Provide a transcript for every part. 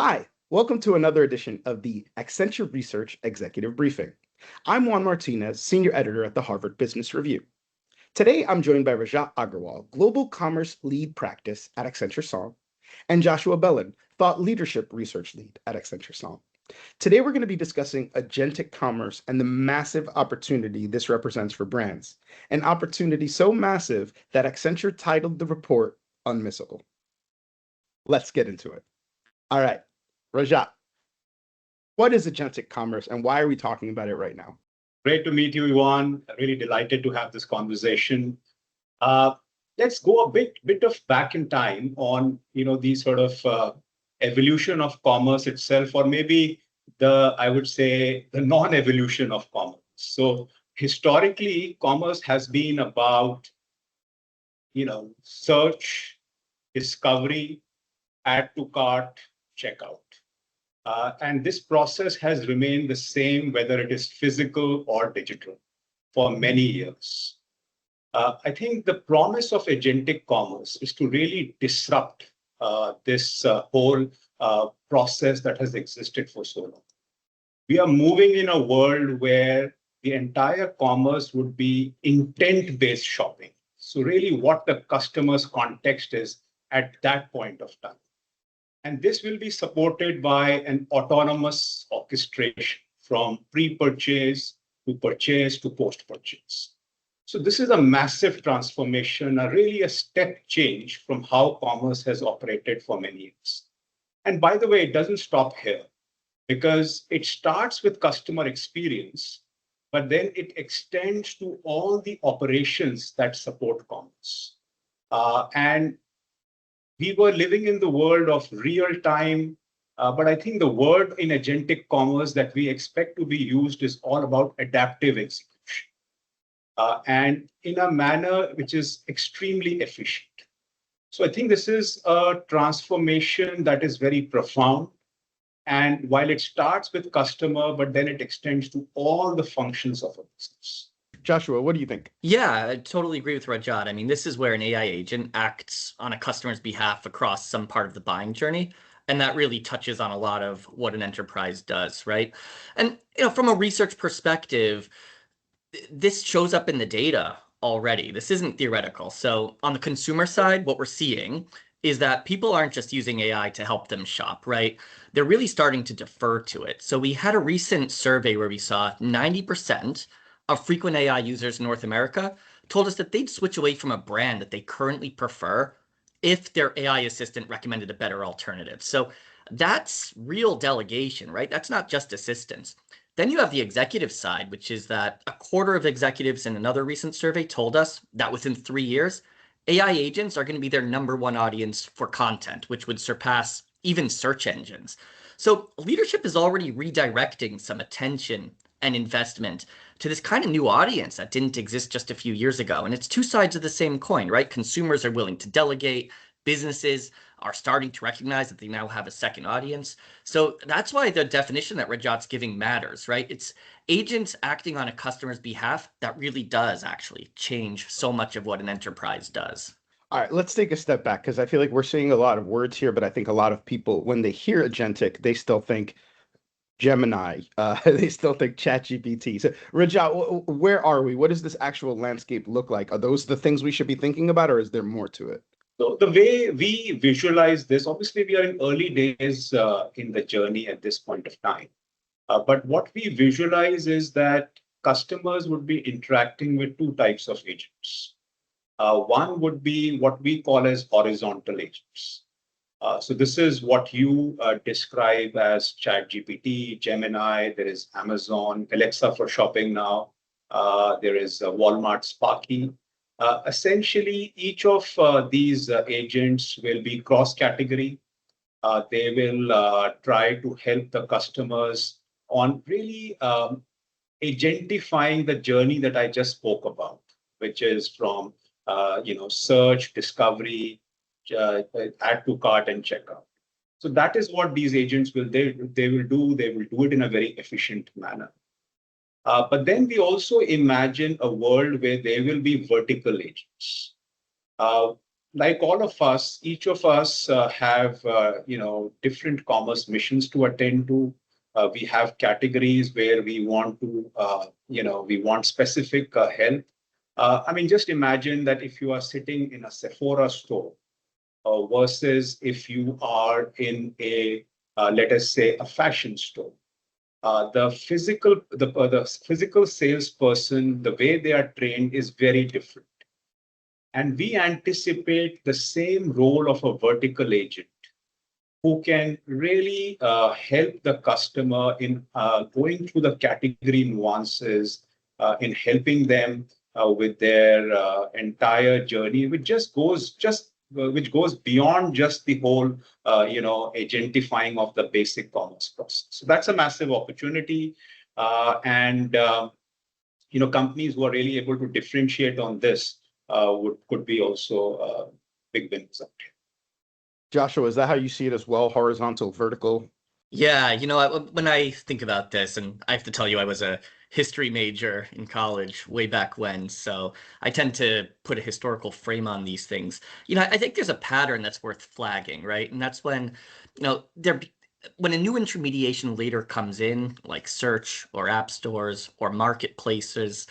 Hi, welcome to another edition of the Accenture Research Executive Briefing. I'm Juan Martinez, Senior Editor at the Harvard Business Review. Today, I'm joined by Rajat Agarwal, Global Commerce Lead Practice at Accenture Song, and Joshua Bellin, Thought Leadership Research Lead at Accenture Song. Today, we're going to be discussing agentic commerce and the massive opportunity this represents for brands, an opportunity so massive that Accenture titled the report Unmissable. Let's get into it. All right, Rajat, what is agentic commerce and why are we talking about it right now? Great to meet you, Juan. Really delighted to have this conversation. Uh, let's go a bit of back in time on the sort of evolution of commerce itself, or maybe I would say the non-evolution of commerce. So historically, commerce has been about search, discovery, add to cart, checkout. And this process has remained the same, whether it is physical or digital, for many years. I think the promise of agentic commerce is to really disrupt this whole process that has existed for so long. We are moving in a world where the entire commerce would be intent-based shopping. So really what the customer's context is at that point of time. And this will be supported by an autonomous orchestration from pre-purchase to post-purchase. So this is a massive transformation, really a step change from how commerce has operated for many years. And by the way, it doesn't stop here because it starts with customer experience, but then it extends to all the operations that support commerce. And we were living in the world of real time, but I think the word in agentic commerce that we expect to be used is all about adaptive execution, and in a manner which is extremely efficient. So I think this is a transformation that is very profound. And while it starts with customer, but then it extends to all the functions of a business. Joshua, what do you think? Yeah, I totally agree with Rajat. I mean, this is where an AI agent acts on a customer's behalf across some part of the buying journey. And that really touches on a lot of what an enterprise does, right? And from a research perspective, this shows up in the data already. This isn't theoretical. So on the consumer side, what we're seeing is that people aren't just using AI to help them shop, right? They're really starting to defer to it. So we had a recent survey where we saw 90% of frequent AI users in North America told us that they'd switch away from a brand that they currently prefer if their AI assistant recommended a better alternative. So that's real delegation, right? That's not just assistance. Then you have the executive side, which is that a quarter of executives in another recent survey told us that within 3 years, AI agents are going to be their #1 audience for content, which would surpass even search engines. So leadership is already redirecting some attention and investment to this kind of new audience that didn't exist just a few years ago. And it's two sides of the same coin, right? Consumers are willing to delegate. Businesses are starting to recognize that they now have a second audience. So that's why the definition that Rajat's giving matters, right? It's agents acting on a customer's behalf that really does actually change so much of what an enterprise does. All right, let's take a step back because I feel like we're seeing a lot of words here, but I think a lot of people, when they hear agentic, they still think Gemini, they still think ChatGPT. So, Rajat, where are we? What does this actual landscape look like? Are those the things we should be thinking about, or is there more to it? So the way we visualize this, obviously we are in early days in the journey at this point of time. But what we visualize is that customers would be interacting with two types of agents. One would be what we call as horizontal agents. So this is what you describe as ChatGPT, Gemini, there is Amazon, Alexa for shopping now, there is Walmart Sparky. Essentially, each of these agents will be cross-category. They will try to help the customers on really agentifying the journey that I just spoke about, which is from search, discovery, add to cart, and checkout. So that is what these agents will do. They will do it in a very efficient manner. But then we also imagine a world where there will be vertical agents. like all of us, each of us have different commerce missions to attend to. We have categories where we want to we want specific help. I mean, just imagine that if you are sitting in a Sephora store versus if you are in a let us say a fashion store. The physical salesperson, the way they are trained is very different. And we anticipate the same role of a vertical agent who can really help the customer in going through the category nuances, in helping them with their entire journey, which goes beyond just the whole agentifying of the basic commerce process. So that's a massive opportunity, and companies who are really able to differentiate on this could be also big winners out here. Joshua, is that how you see it as well? Horizontal, vertical? Yeah, when I think about this, and I have to tell you, I was a history major in college way back when, so I tend to put a historical frame on these things. I think there's a pattern that's worth flagging, right? And that's when, when a new intermediation later comes in, like search or app stores or marketplaces,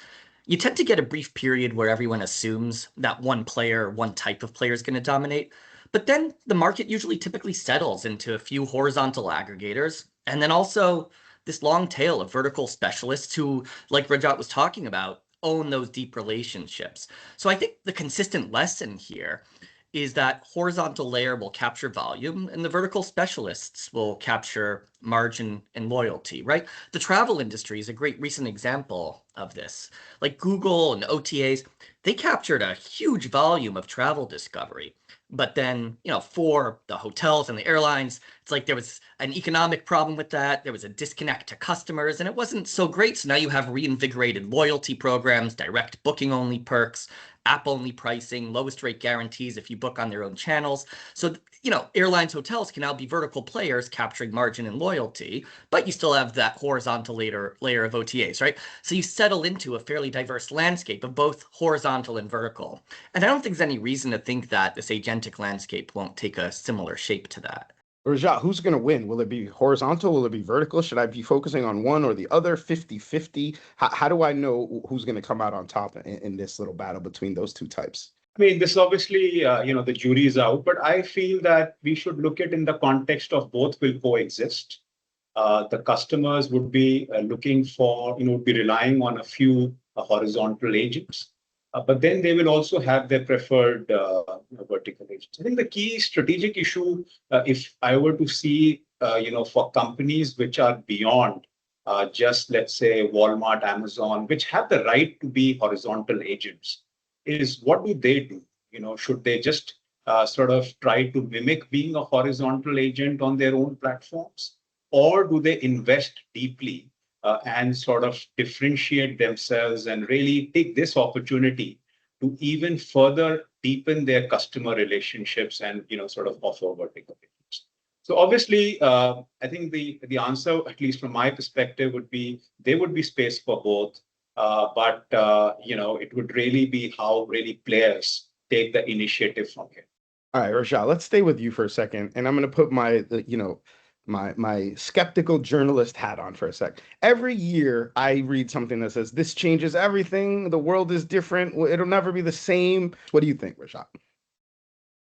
you tend to get a brief period where everyone assumes that one player, one type of player is going to dominate. But then the market usually typically settles into a few horizontal aggregators, and then also this long tail of vertical specialists who, like Rajat was talking about, own those deep relationships. So I think the consistent lesson here is that horizontal layer will capture volume and the vertical specialists will capture margin and loyalty, right? The travel industry is a great recent example of this. Like Google and OTAs, they captured a huge volume of travel discovery. But then, for the hotels and the airlines, it's like there was an economic problem with that. There was a disconnect to customers, and it wasn't so great. So now you have reinvigorated loyalty programs, direct booking only perks, app only pricing, lowest rate guarantees if you book on their own channels. So, airlines, hotels can now be vertical players capturing margin and loyalty, but you still have that horizontal layer of OTAs, right? So you settle into a fairly diverse landscape of both horizontal and vertical. And I don't think there's any reason to think that this agentic landscape won't take a similar shape to that. Rajat, who's going to win? Will it be horizontal? Will it be vertical? Should I be focusing on one or the other, 50-50? How do I know who's going to come out on top in this little battle between those two types? I mean, this obviously, the jury is out, but I feel that we should look at in the context of both will coexist. The customers would be looking for, would be relying on a few horizontal agents, but then they will also have their preferred vertical agents. I think the key strategic issue, if I were to see, for companies which are beyond just, let's say, Walmart, Amazon, which have the right to be horizontal agents, is what do they do? Should they just sort of try to mimic being a horizontal agent on their own platforms? Or do they invest deeply and sort of differentiate themselves and really take this opportunity to even further deepen their customer relationships and, sort of offer vertical agents? So obviously, I think the answer, at least from my perspective, would be there would be space for both. But it would really be how really players take the initiative from here. All right, Rajat, let's stay with you for a second. And I'm going to put my skeptical journalist hat on for a sec. Every year I read something that says this changes everything. The world is different. It'll never be the same. What do you think, Rajat?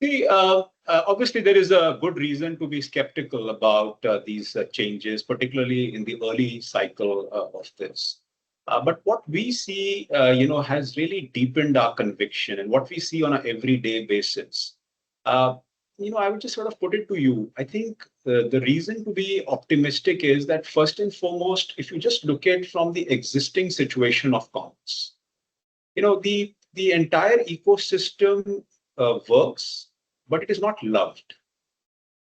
See, obviously, there is a good reason to be skeptical about these changes, particularly in the early cycle of this. But what we see, has really deepened our conviction, and what we see on an everyday basis. I would just sort of put it to you. I think the reason to be optimistic is that first and foremost, if you just look at from the existing situation of commerce, the entire ecosystem works, but it is not loved.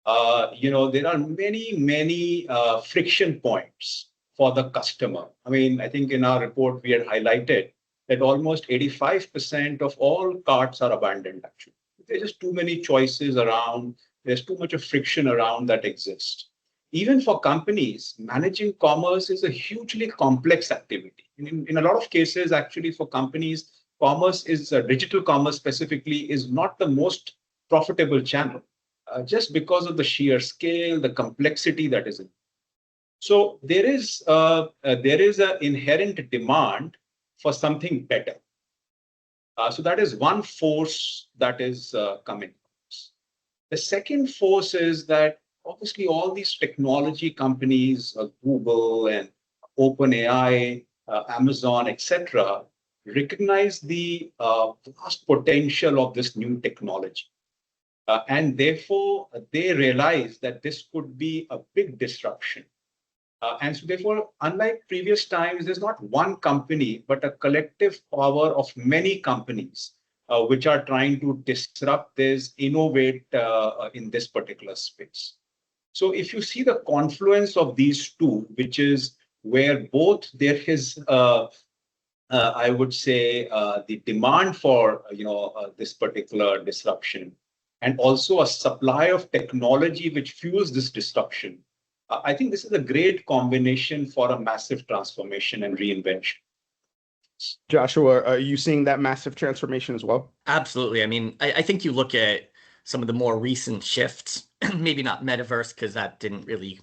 There are many friction points for the customer. I mean, I think in our report, we had highlighted that almost 85% of all carts are abandoned, actually. There's just too many choices around. There's too much of friction around that exists. Even for companies, managing commerce is a hugely complex activity. In a lot of cases, actually, for companies, commerce is digital commerce specifically is not the most profitable channel, just because of the sheer scale, the complexity that is in. So there is an inherent demand for something better. So that is one force that is coming. The second force is that obviously all these technology companies, Google and OpenAI, Amazon, etc., recognize the vast potential of this new technology. And therefore, they realize that this could be a big disruption. And so therefore, unlike previous times, there's not one company, but a collective power of many companies which are trying to disrupt this, innovate in this particular space. So if you see the confluence of these two, which is where both there is, I would say, the demand for this particular disruption, and also a supply of technology which fuels this disruption. I think this is a great combination for a massive transformation and reinvention. Joshua, are you seeing that massive transformation as well? Absolutely. I mean, I think you look at some of the more recent shifts, maybe not metaverse, because that didn't really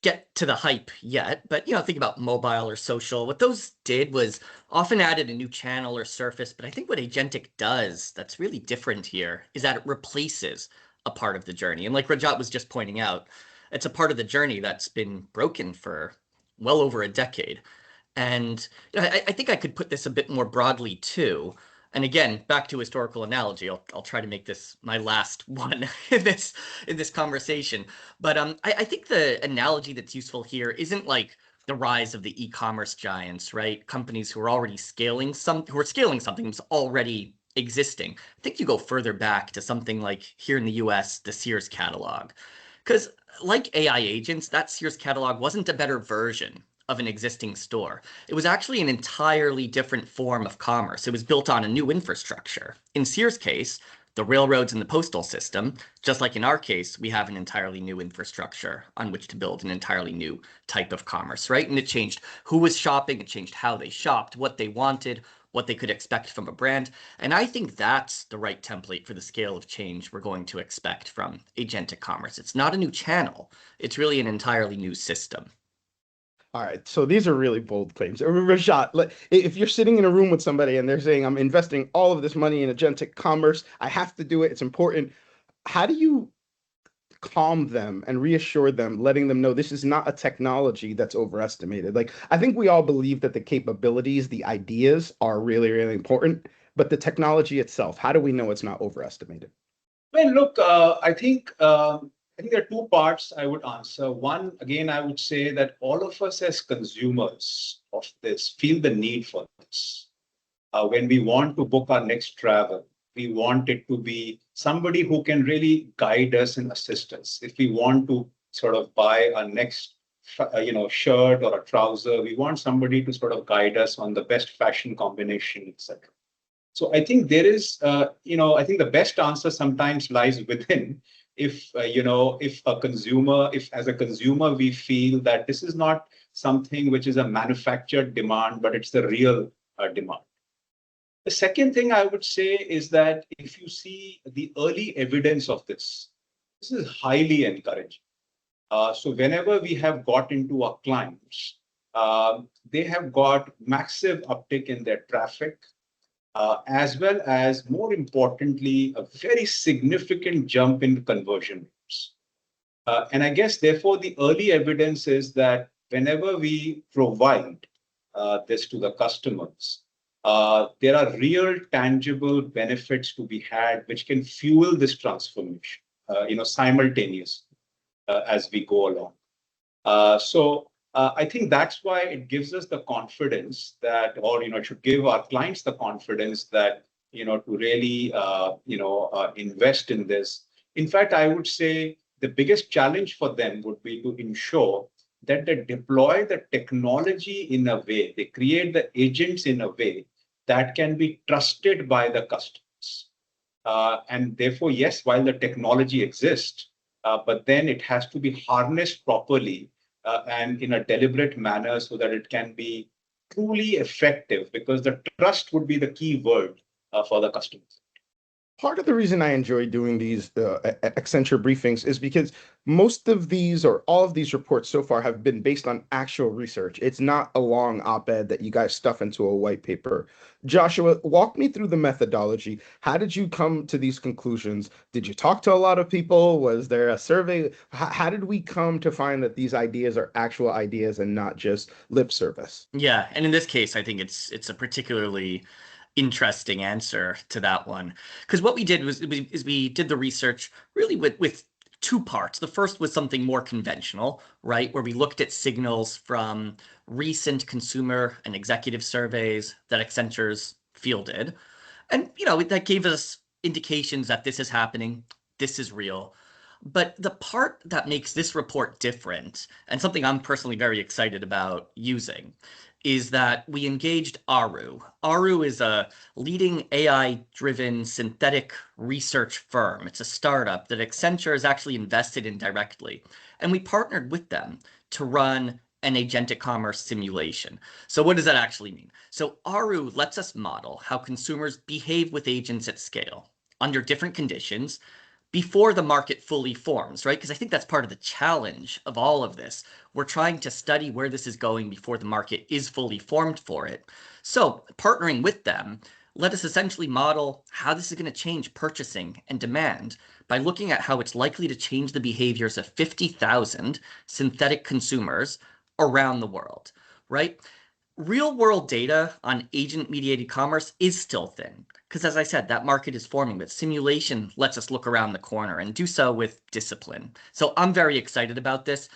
get to the hype yet, but think about mobile or social. What those did was often added a new channel or surface, but I think what Agentic does that's really different here is that it replaces a part of the journey. And like Rajat was just pointing out, it's a part of the journey that's been broken for well over a decade. And I think I could put this a bit more broadly too. And again, back to historical analogy, I'll try to make this my last one in this conversation. But I think the analogy that's useful here isn't like the rise of the e-commerce giants, right? Companies who are scaling something that's already existing. I think you go further back to something like here in the US, the Sears catalog. Because like AI agents, that Sears catalog wasn't a better version of an existing store. It was actually an entirely different form of commerce. It was built on a new infrastructure. In Sears' case, the railroads and the postal system, just like in our case, we have an entirely new infrastructure on which to build an entirely new type of commerce, right? And it changed who was shopping, it changed how they shopped, what they wanted, what they could expect from a brand. And I think that's the right template for the scale of change we're going to expect from agentic commerce. It's not a new channel. It's really an entirely new system. All right, so these are really bold claims. Rajat, if you're sitting in a room with somebody and they're saying, I'm investing all of this money in agentic commerce, I have to do it, it's important. How do you calm them and reassure them, letting them know this is not a technology that's overestimated? Like, I think we all believe that the capabilities, the ideas are really, really important, but the technology itself, how do we know it's not overestimated? Well, look, I think there are two parts I would answer. One, again, I would say that all of us as consumers of this feel the need for this. When we want to book our next travel, we want it to be somebody who can really guide us and assist us. If we want to sort of buy our next, shirt or a trouser, we want somebody to sort of guide us on the best fashion combination, etc. So I think there is, I think the best answer sometimes lies within. If as a consumer, we feel that this is not something which is a manufactured demand, but it's the real demand. The second thing I would say is that if you see the early evidence of this is highly encouraging. So whenever we have got into our clients, they have got massive uptick in their traffic, as well as, more importantly, a very significant jump in conversion rates. And I guess, therefore, the early evidence is that whenever we provide this to the customers, there are real tangible benefits to be had, which can fuel this transformation, simultaneously as we go along. So I think that's why it gives us the confidence that, or it should give our clients the confidence that to really invest in this. In fact, I would say the biggest challenge for them would be to ensure that they deploy the technology in a way, they create the agents in a way that can be trusted by the customers. And therefore, yes, while the technology exists, but then it has to be harnessed properly and in a deliberate manner so that it can be truly effective, because the trust would be the key word for the customers. Part of the reason I enjoy doing these Accenture briefings is because most of these or all of these reports so far have been based on actual research. It's not a long op-ed that you guys stuff into a white paper. Joshua, walk me through the methodology. How did you come to these conclusions? Did you talk to a lot of people? Was there a survey? How did we come to find that these ideas are actual ideas and not just lip service? Yeah, and in this case, I think it's a particularly interesting answer to that one. Because what we did was we did the research really with two parts. The first was something more conventional, right? Where we looked at signals from recent consumer and executive surveys that Accenture's fielded. And, that gave us indications that this is happening, this is real. But the part that makes this report different, and something I'm personally very excited about using, is that we engaged Aru. Aru is a leading AI-driven synthetic research firm. It's a startup that Accenture has actually invested in directly. And we partnered with them to run an agentic commerce simulation. So what does that actually mean? So Aru lets us model how consumers behave with agents at scale under different conditions before the market fully forms, right? Because I think that's part of the challenge of all of this. We're trying to study where this is going before the market is fully formed for it. So partnering with them let us essentially model how this is going to change purchasing and demand by looking at how it's likely to change the behaviors of 50,000 synthetic consumers around the world, right? Real world data on agent mediated commerce is still thin. Because as I said, that market is forming, but simulation lets us look around the corner and do so with discipline. So I'm very excited about this.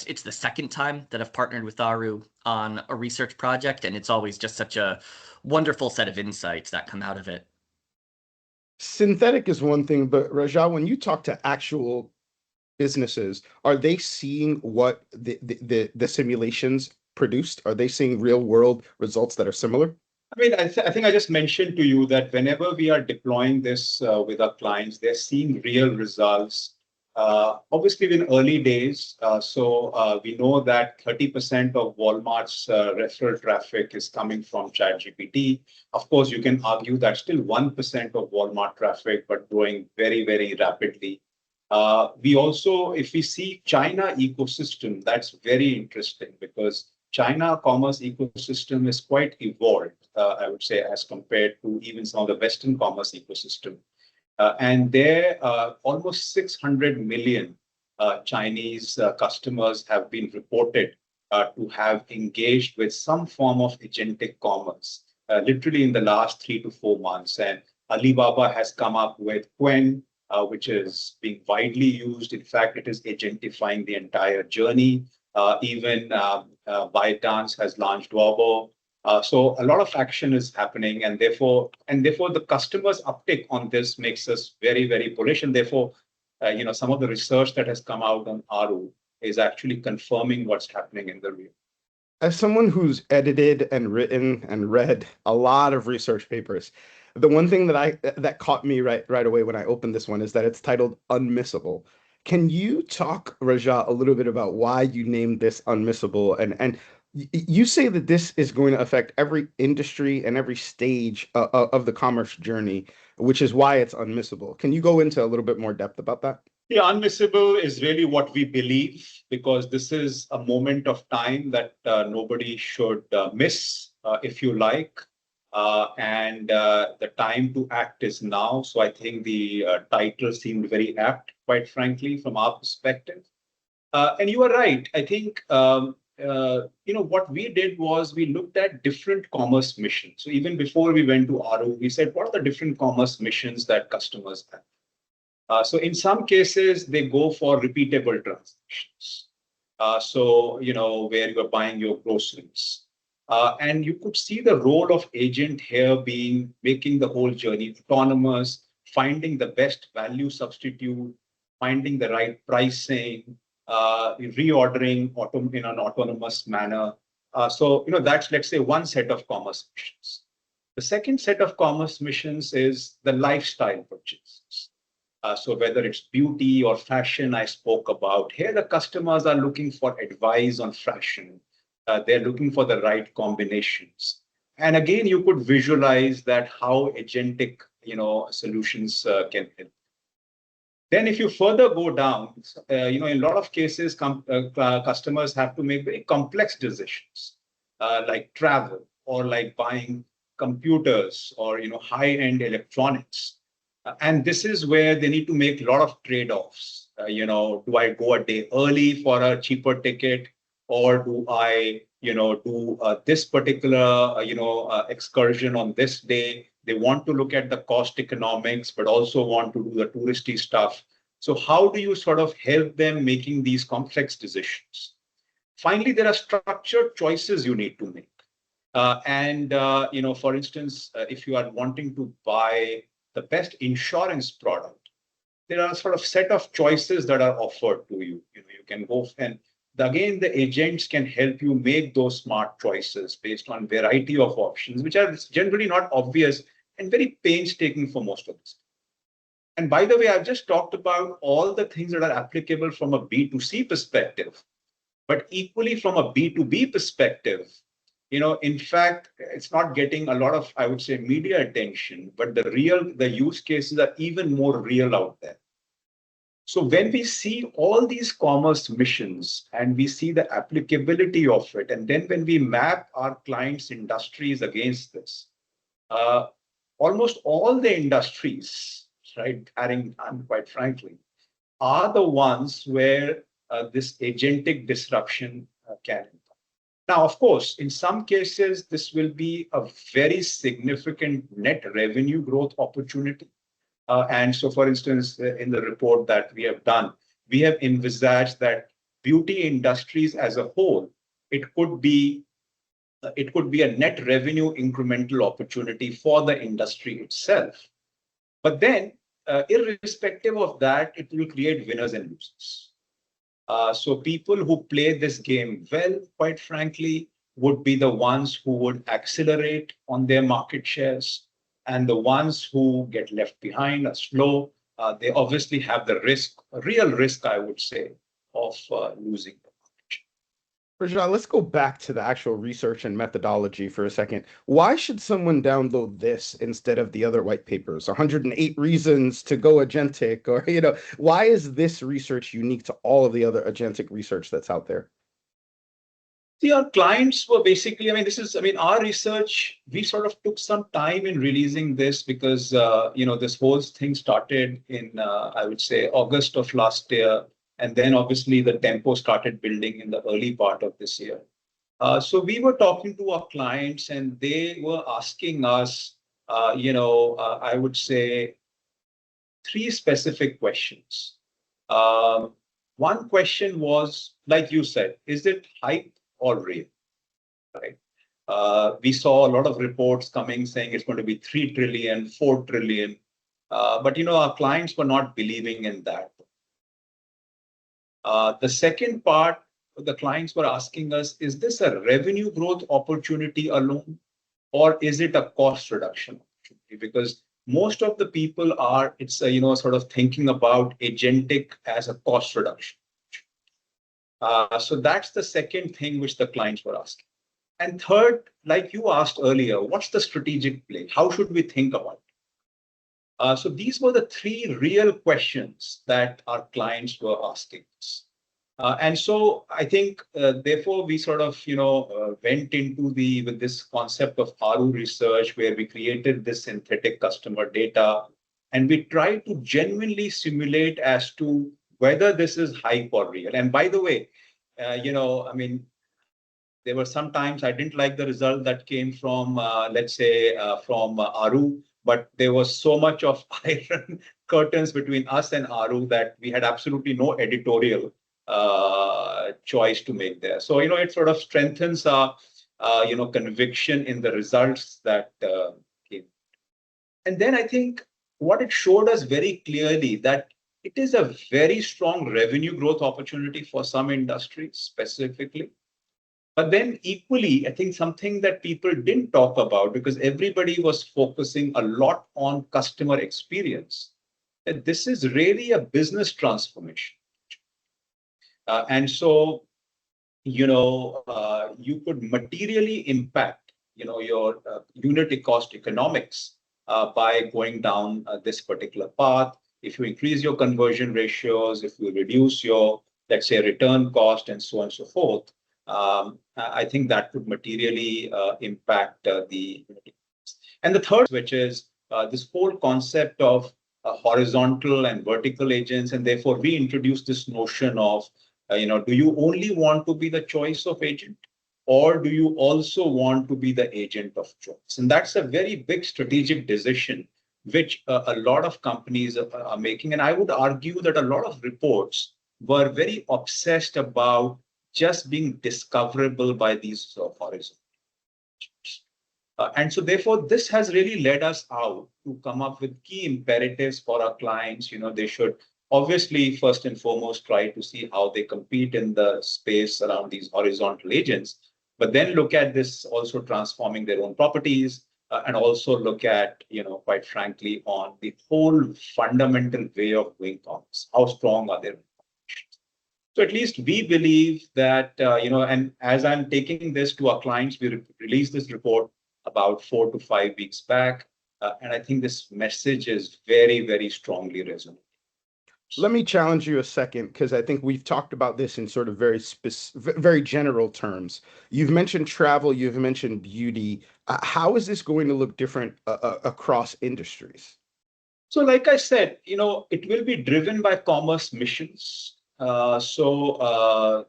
It's the second time that I've partnered with Aru on a research project, and it's always just such a wonderful set of insights that come out of it. Synthetic is one thing, but Rajat, when you talk to actual businesses, are they seeing what the simulations produced? Are they seeing real world results that are similar? I mean, I think I just mentioned to you that whenever we are deploying this with our clients, they're seeing real results. Obviously, in early days, we know that 30% of Walmart's referral traffic is coming from ChatGPT. Of course, you can argue that still 1% of Walmart traffic, but growing very, very rapidly. We also, if we see China ecosystem, that's very interesting because China commerce ecosystem is quite evolved, I would say, as compared to even some of the Western commerce ecosystem. And there, almost 600 million Chinese customers have been reported to have engaged with some form of agentic commerce, literally in the last 3 to 4 months. And Alibaba has come up with Quen, which is being widely used. In fact, it is agentifying the entire journey. Even ByteDance has launched Duobo. So a lot of action is happening, and therefore the customers' uptake on this makes us very, very bullish. And therefore, some of the research that has come out on Aru is actually confirming what's happening in the real. As someone who's edited and written and read a lot of research papers, the one thing that caught me right away when I opened this one is that it's titled Unmissable. Can you talk, Rajat, a little bit about why you named this Unmissable? And you say that this is going to affect every industry and every stage of the commerce journey, which is why it's unmissable. Can you go into a little bit more depth about that? Yeah, unmissable is really what we believe because this is a moment of time that nobody should miss, if you like. And the time to act is now. So I think the title seemed very apt, quite frankly, from our perspective. And you are right. I think what we did was we looked at different commerce missions. So even before we went to Aru, we said, what are the different commerce missions that customers have? So in some cases, they go for repeatable transactions. Where you're buying your groceries. And you could see the role of agent here being making the whole journey autonomous, finding the best value substitute, finding the right pricing, reordering in an autonomous manner. That's, let's say, one set of commerce missions. The second set of commerce missions is the lifestyle purchases. So whether it's beauty or fashion I spoke about, here the customers are looking for advice on fashion. They're looking for the right combinations. And again, you could visualize that how agentic solutions can help. Then if you further go down, in a lot of cases, customers have to make very complex decisions, like travel or like buying computers or, high-end electronics. And this is where they need to make a lot of trade-offs. Do I go a day early for a cheaper ticket, or do I, do this particular, excursion on this day? They want to look at the cost economics, but also want to do the touristy stuff. So how do you sort of help them making these complex decisions? Finally, there are structured choices you need to make. For instance, if you are wanting to buy the best insurance product, there are sort of set of choices that are offered to you. You can go and again, the agents can help you make those smart choices based on variety of options, which are generally not obvious and very painstaking for most of us. And by the way, I've just talked about all the things that are applicable from a B2C perspective, but equally from a B2B perspective, in fact, it's not getting a lot of, I would say, media attention, but the use cases are even more real out there. So when we see all these commerce missions and we see the applicability of it, and then when we map our clients' industries against this, almost all the industries, right, quite frankly, are the ones where this agentic disruption can impact. Now, of course, in some cases, this will be a very significant net revenue growth opportunity. And so, for instance, in the report that we have done, we have envisaged that beauty industries as a whole, it could be a net revenue incremental opportunity for the industry itself. But then, irrespective of that, it will create winners and losers. So people who play this game well, quite frankly, would be the ones who would accelerate on their market shares. And the ones who get left behind are slow. They obviously have the real risk, I would say, of losing the market share. Rajat, let's go back to the actual research and methodology for a second. Why should someone download this instead of the other white papers? 108 reasons to go agentic, or, why is this research unique to all of the other agentic research that's out there? See, our clients were basically, our research, we sort of took some time in releasing this because, this whole thing started in, I would say, August of last year. And then obviously the tempo started building in the early part of this year. So we were talking to our clients and they were asking us, I would say, three specific questions. One question was, like you said, is it hype or real? Right? We saw a lot of reports coming saying it's going to be 3 trillion, 4 trillion. But, our clients were not believing in that. The second part, the clients were asking us, is this a revenue growth opportunity alone, or is it a cost reduction opportunity? Because most of the people are, sort of thinking about agentic as a cost reduction. So that's the second thing which the clients were asking. And third, like you asked earlier, what's the strategic play? How should we think about it? So these were the three real questions that our clients were asking us. And so I think, therefore, we sort of, went into with this concept of ARU research, where we created this synthetic customer data, and we tried to genuinely simulate as to whether this is hype or real. And by the way, there were some times I didn't like the result that came from, let's say, from ARU, but there was so much of iron curtains between us and ARU that we had absolutely no editorial choice to make there. So, it sort of strengthens our, conviction in the results that came. And then I think what it showed us very clearly that it is a very strong revenue growth opportunity for some industries specifically. But then equally, I think something that people didn't talk about, because everybody was focusing a lot on customer experience, that this is really a business transformation. And so, you could materially impact, your unit cost economics by going down this particular path. If you increase your conversion ratios, if you reduce your, let's say, return cost and so on and so forth, I think that would materially impact the. And the third, which is this whole concept of horizontal and vertical agents, and therefore we introduced this notion of, do you only want to be the choice of agent, or do you also want to be the agent of choice? And that's a very big strategic decision, which a lot of companies are making. And I would argue that a lot of reports were very obsessed about just being discoverable by these horizons. And so therefore, this has really led us out to come up with key imperatives for our clients. They should obviously, first and foremost, try to see how they compete in the space around these horizontal agents, but then look at this also transforming their own properties, and also look at, quite frankly, on the whole fundamental way of doing commerce. How strong are their foundations? So at least we believe that, and as I'm taking this to our clients, we released this report about 4 to 5 weeks back. And I think this message is very, very strongly resonating. Let me challenge you a second, because I think we've talked about this in sort of very general terms. You've mentioned travel, you've mentioned beauty. How is this going to look different across industries? So like I said, it will be driven by commerce missions. There are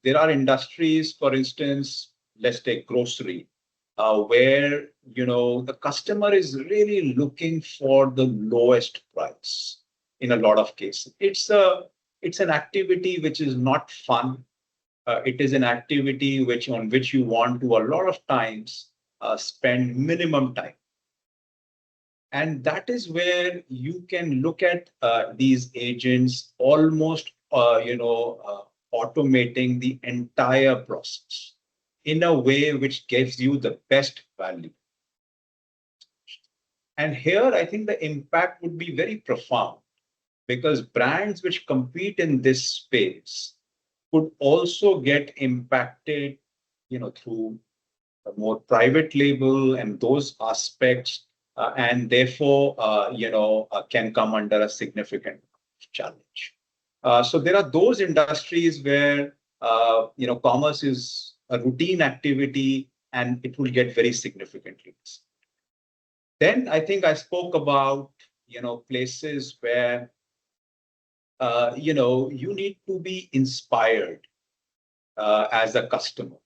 industries, for instance, let's take grocery, where, the customer is really looking for the lowest price. In a lot of cases, it's an activity which is not fun. It is an activity on which you want to a lot of times spend minimum time, and that is where you can look at these agents almost automating the entire process in a way which gives you the best value. And here I think the impact would be very profound, because brands which compete in this space could also get impacted, through a more private label and those aspects, and therefore, can come under a significant challenge. So there are those industries where, commerce is a routine activity and it will get very significantly. Then I think I spoke about, places where you need to be inspired as a customer,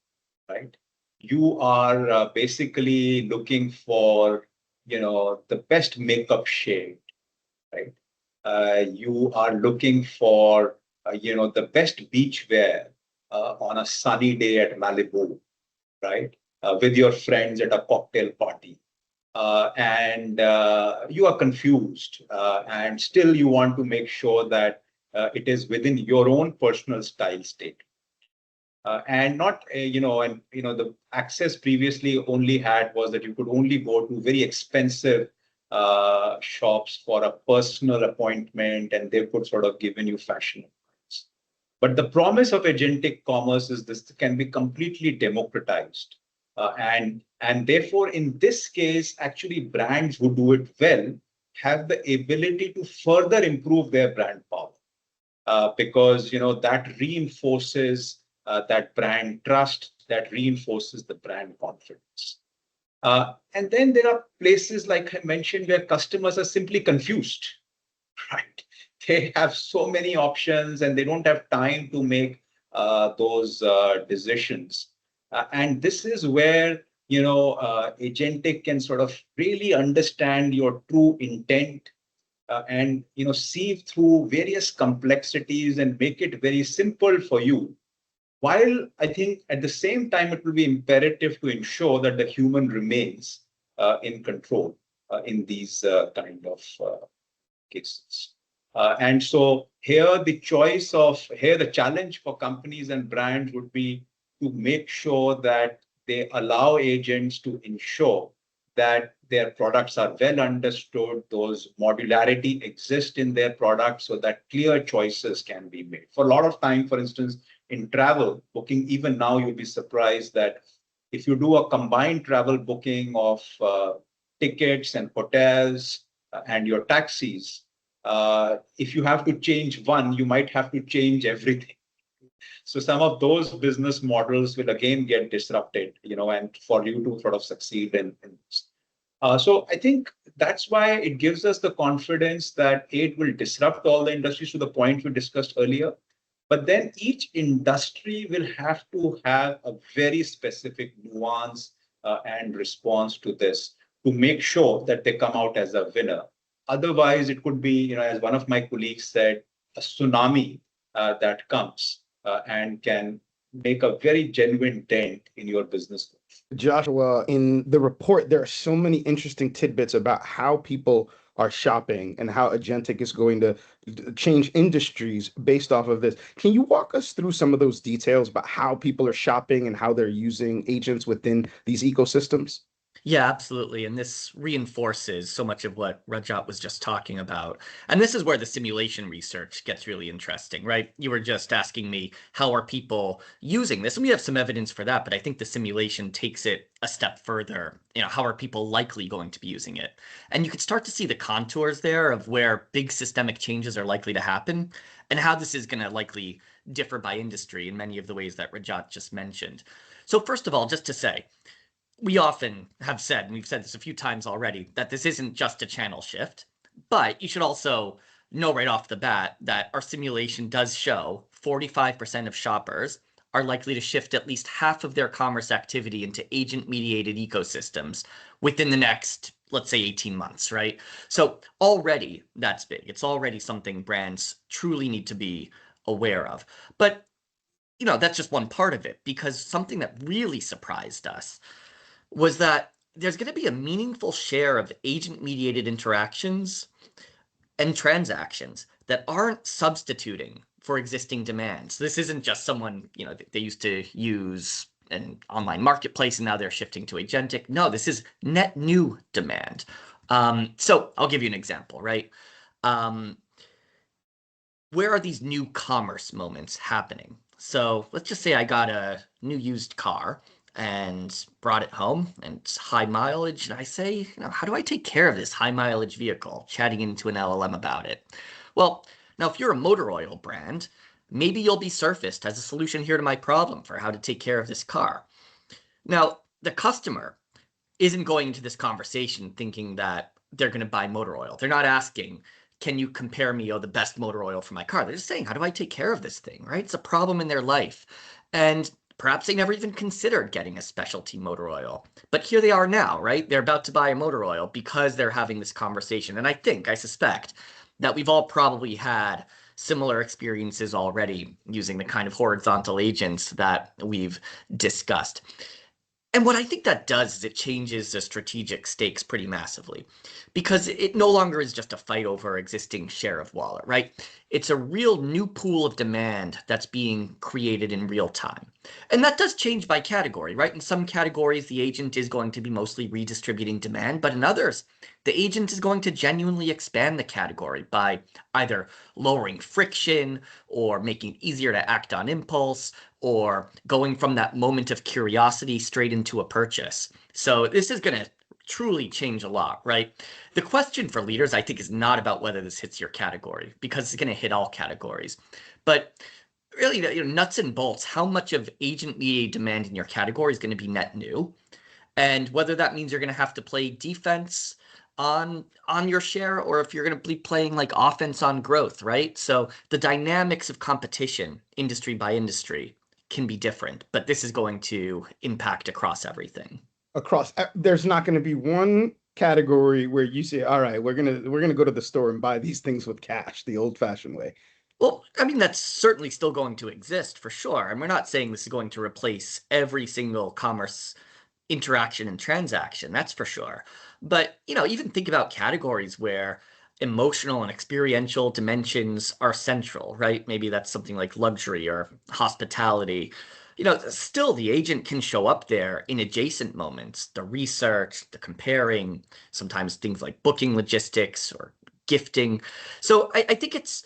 right? You are basically looking for, the best makeup shade, right? You are looking for, the best beach wear on a sunny day at Malibu, right? With your friends at a cocktail party. And you are confused, and still you want to make sure that it is within your own personal style state, and not the access previously only had was that you could only go to very expensive shops for a personal appointment, and they could sort of given you fashion advice. But the promise of agentic commerce is this can be completely democratized. And therefore, in this case, actually, brands who do it well have the ability to further improve their brand power, because that reinforces that brand trust, that reinforces the brand confidence. And then there are places, like I mentioned, where customers are simply confused, right? They have so many options and they don't have time to make those decisions. And this is where, Agentic can sort of really understand your true intent, and, sieve through various complexities and make it very simple for you. While I think at the same time, it will be imperative to ensure that the human remains in control in these kind of cases. And so here the challenge for companies and brands would be to make sure that they allow agents to ensure that their products are well understood, those modularity exists in their products so that clear choices can be made. For a lot of time, for instance, in travel booking, even now you'll be surprised that if you do a combined travel booking of tickets and hotels and your taxis. If you have to change one, you might have to change everything. So some of those business models will again get disrupted, and for you to sort of succeed in this. So I think that's why it gives us the confidence that it will disrupt all the industries to the point we discussed earlier. But then each industry will have to have a very specific nuance and response to this to make sure that they come out as a winner. Otherwise, it could be, as one of my colleagues said, a tsunami that comes and can make a very genuine dent in your business. Joshua, in the report, there are so many interesting tidbits about how people are shopping and how Agentic is going to change industries based off of this. Can you walk us through some of those details about how people are shopping and how they're using agents within these ecosystems? Yeah, absolutely. And this reinforces so much of what Rajat was just talking about. And this is where the simulation research gets really interesting, right? You were just asking me, how are people using this? And we have some evidence for that, but I think the simulation takes it a step further. How are people likely going to be using it? And you can start to see the contours there of where big systemic changes are likely to happen and how this is going to likely differ by industry in many of the ways that Rajat just mentioned. So first of all, just to say, we often have said, and we've said this a few times already, that this isn't just a channel shift, but you should also know right off the bat that our simulation does show 45% of shoppers are likely to shift at least half of their commerce activity into agent-mediated ecosystems within the next, let's say, 18 months, right? So already that's big. It's already something brands truly need to be aware of. But, that's just one part of it, because something that really surprised us was that there's going to be a meaningful share of agent-mediated interactions and transactions that aren't substituting for existing demands. This isn't just someone, they used to use an online marketplace and now they're shifting to agentic. No, this is net new demand. So I'll give you an example, right? Where are these new commerce moments happening? So let's just say I got a new used car and brought it home and it's high mileage. And I say, how do I take care of this high mileage vehicle? Chatting into an LLM about it. Well, now if you're a motor oil brand, maybe you'll be surfaced as a solution here to my problem for how to take care of this car. Now, the customer isn't going into this conversation thinking that they're going to buy motor oil. They're not asking, can you compare me the best motor oil for my car? They're just saying, how do I take care of this thing, right? It's a problem in their life. And perhaps they never even considered getting a specialty motor oil. But here they are now, right? They're about to buy a motor oil because they're having this conversation. And I suspect that we've all probably had similar experiences already using the kind of horizontal agents that we've discussed. And what I think that does is it changes the strategic stakes pretty massively, because it no longer is just a fight over existing share of wallet, right? It's a real new pool of demand that's being created in real time. And that does change by category, right? In some categories, the agent is going to be mostly redistributing demand, but in others, the agent is going to genuinely expand the category by either lowering friction or making it easier to act on impulse, or going from that moment of curiosity straight into a purchase. So this is going to truly change a lot, right? The question for leaders, I think, is not about whether this hits your category, because it's going to hit all categories. But really, nuts and bolts, how much of agent-mediated demand in your category is going to be net new, and whether that means you're going to have to play defense on your share, or if you're going to be playing like offense on growth, right? So the dynamics of competition, industry by industry, can be different, but this is going to impact across everything. There's not going to be one category where you say, all right, we're gonna go to the store and buy these things with cash the old-fashioned way. Well, I mean, that's certainly still going to exist for sure. And we're not saying this is going to replace every single commerce interaction and transaction, that's for sure. But, even think about categories where emotional and experiential dimensions are central, right? Maybe that's something like luxury or hospitality. Still the agent can show up there in adjacent moments, the research, the comparing, sometimes things like booking logistics or gifting. So I think it's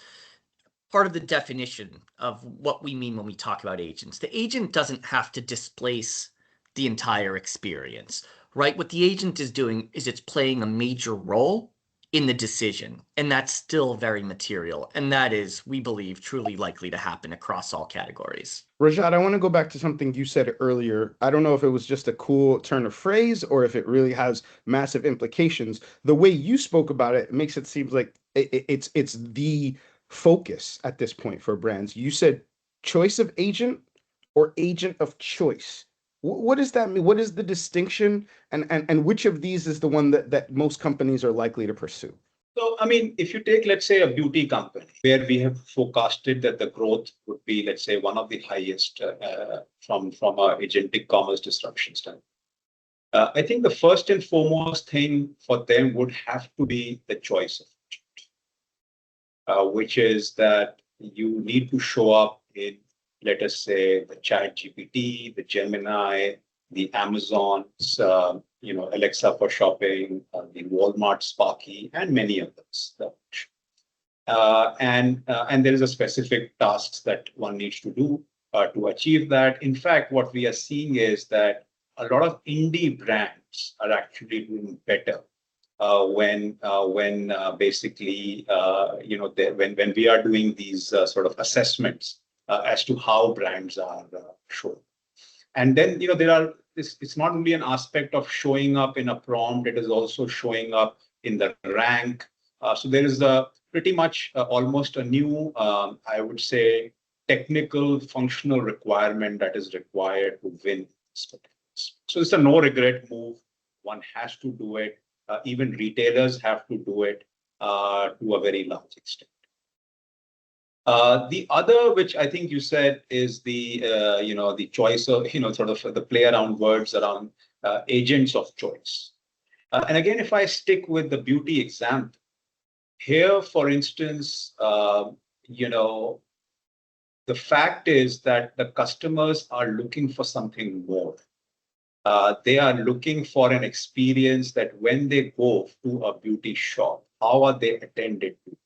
part of the definition of what we mean when we talk about agents. The agent doesn't have to displace the entire experience. right? What the agent is doing is it's playing a major role in the decision, and that's still very material. And that is, we believe, truly likely to happen across all categories. Rajat, I want to go back to something you said earlier. I don't know if it was just a cool turn of phrase or if it really has massive implications. The way you spoke about it makes it seem like it's the focus at this point for brands. You said choice of agent or agent of choice. What does that mean? What is the distinction, and which of these is the one that most companies are likely to pursue? So, I mean, if you take, let's say, a beauty company where we have forecasted that the growth would be, let's say, one of the highest from a agentic commerce disruption standpoint. I think the first and foremost thing for them would have to be the choice of agent, which is that you need to show up in, let us say, the Chat GPT, the Gemini, the Amazon's, Alexa for shopping, the Walmart Sparky, and many others. And there is a specific tasks that one needs to do to achieve that. In fact, what we are seeing is that a lot of indie brands are actually doing better when basically when we are doing these sort of assessments as to how brands are shown. And then it's not only an aspect of showing up in a prompt; it is also showing up in the rank. So there is a pretty much almost a new, I would say, technical functional requirement that is required to win. So it's a no regret move. One has to do it. Even retailers have to do it to a very large extent. The other, which I think you said, is the the choice of sort of the play around words around agents of choice. And again, if I stick with the beauty example, here, for instance, the fact is that the customers are looking for something more. They are looking for an experience that when they go to a beauty shop, how are they attended to?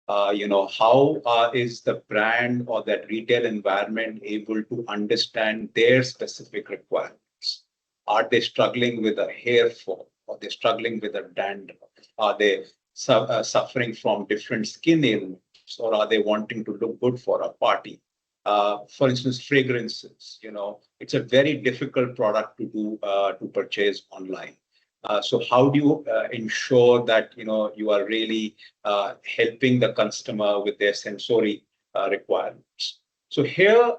How is the brand or that retail environment able to understand their specific requirements? Are they struggling with a hair fall? Are they struggling with a dandruff? Are they suffering from different skin ailments, or are they wanting to look good for a party? For instance, fragrances. It's a very difficult product to do to purchase online. So how do you ensure that you are really helping the customer with their sensory requirements? So here,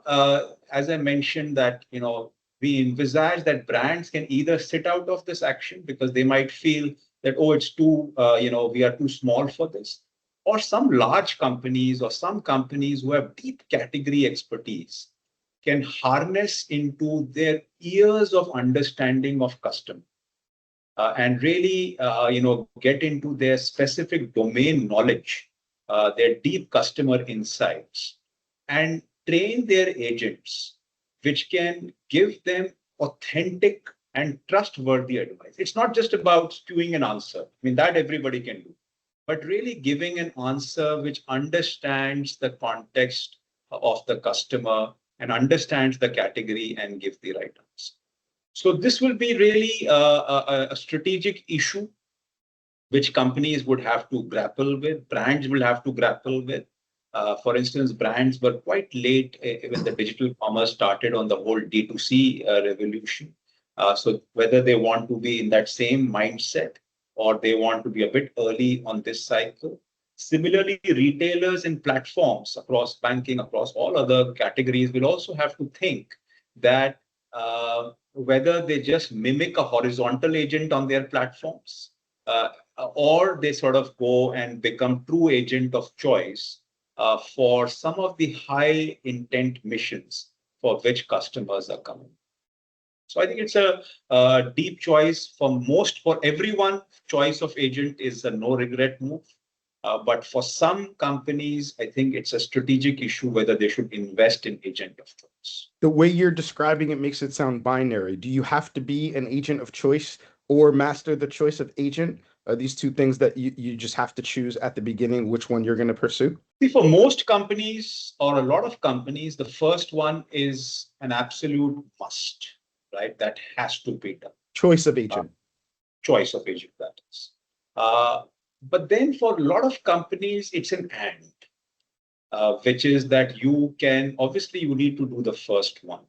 as I mentioned, that we envisage that brands can either sit out of this action because they might feel that it's too we are too small for this, or some large companies or some companies who have deep category expertise can harness into their years of understanding of customer. And really, get into their specific domain knowledge, their deep customer insights, and train their agents, which can give them authentic and trustworthy advice. It's not just about spewing an answer. I mean, that everybody can do, but really giving an answer which understands the context of the customer and understands the category and give the right answer. So this will be really a strategic issue which companies would have to grapple with, brands will have to grapple with. For instance, brands were quite late when the digital commerce started on the whole D2C revolution. So whether they want to be in that same mindset or they want to be a bit early on this cycle. Similarly, retailers and platforms across banking, across all other categories will also have to think that whether they just mimic a horizontal agent on their platforms or they sort of go and become true agent of choice for some of the high intent missions for which customers are coming. So I think it's a deep choice for everyone. Choice of agent is a no regret move. But for some companies, I think it's a strategic issue whether they should invest in agent of choice. The way you're describing it makes it sound binary. Do you have to be an agent of choice or master the choice of agent? Are these two things that you just have to choose at the beginning which one you're going to pursue? See, for most companies or a lot of companies, the first one is an absolute must, right? That has to be done. Choice of agent. Choice of agent, that is. But then for a lot of companies, it's an and, which is that you can, obviously, you need to do the first one.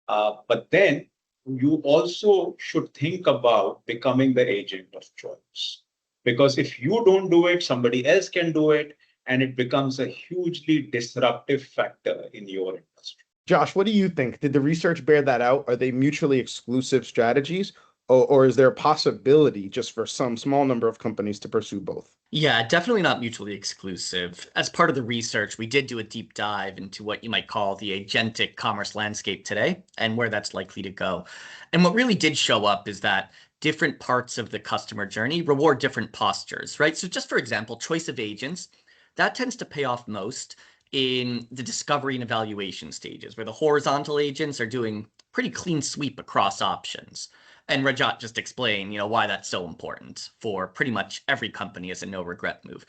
But then you also should think about becoming the agent of choice. Because if you don't do it, somebody else can do it, and it becomes a hugely disruptive factor in your industry. Josh, what do you think? Did the research bear that out? Are they mutually exclusive strategies, or is there a possibility just for some small number of companies to pursue both? Yeah, definitely not mutually exclusive. As part of the research, we did do a deep dive into what you might call the agentic commerce landscape today and where that's likely to go. And what really did show up is that different parts of the customer journey reward different postures, right? So just for example, choice of agents, that tends to pay off most in the discovery and evaluation stages, where the horizontal agents are doing pretty clean sweep across options. And Rajat just explained, why that's so important for pretty much every company as a no regret move.